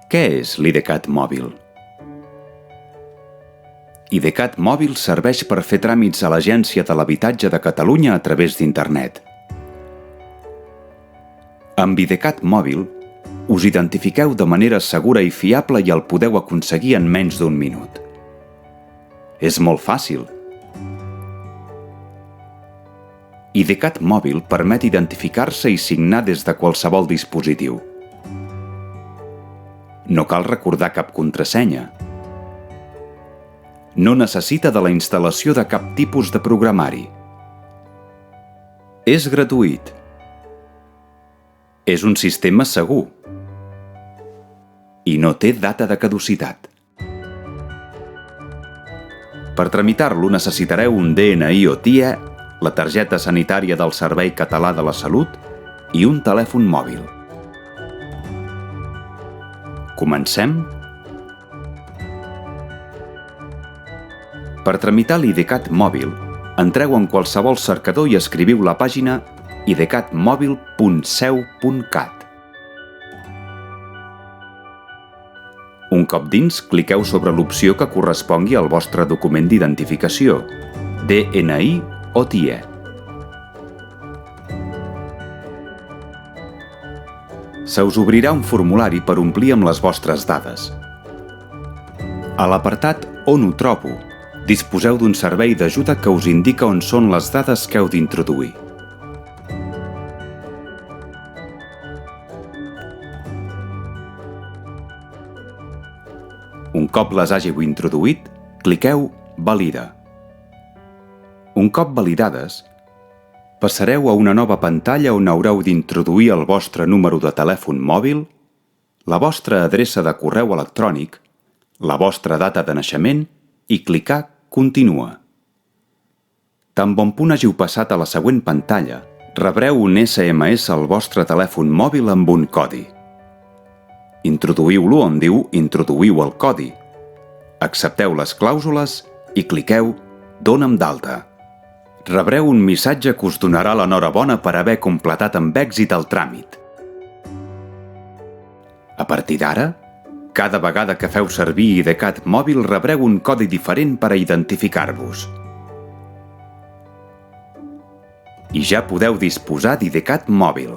Què és l'IDCAT mòbil? IDCAT mòbil serveix per fer tràmits a l'Agència de l'Habitatge de Catalunya a través d'Internet. Amb IDCAT mòbil, us identifiqueu de manera segura i fiable i el podeu aconseguir en menys d'un minut. És molt fàcil. IDCAT mòbil permet identificar-se i signar des de qualsevol dispositiu. No cal recordar cap contrasenya. No necessita de la instal·lació de cap tipus de programari. És gratuït. És un sistema segur. I no té data de caducitat. Per tramitar-lo necessitareu un DNI o TIE, la targeta sanitària del Servei Català de la Salut i un telèfon mòbil. Comencem? Per tramitar l'IDCAT mòbil, entreu en qualsevol cercador i escriviu la pàgina idcatmobil.seu.cat. Un cop dins, cliqueu sobre l'opció que correspongui al vostre document d'identificació, DNI o TIE. Se us obrirà un formulari per omplir amb les vostres dades. A l'apartat On ho trobo, disposeu d'un servei d'ajuda que us indica on són les dades que heu d'introduir. Un cop les hàgiu introduït, cliqueu Valida. Un cop validades, passareu a una nova pantalla on haureu d'introduir el vostre número de telèfon mòbil, la vostra adreça de correu electrònic, la vostra data de naixement i clicar Continua. Tan bon punt hàgiu passat a la següent pantalla, rebreu un SMS al vostre telèfon mòbil amb un codi. Introduïu-lo on diu Introduïu el codi. Accepteu les clàusules i cliqueu Dóna'm d'alta. Rebreu un missatge que us donarà l'enhorabona per haver completat amb èxit el tràmit. A partir d'ara, cada vegada que feu servir IDCAT mòbil rebreu un codi diferent per a identificar-vos. I ja podeu disposar d'IDCAT mòbil.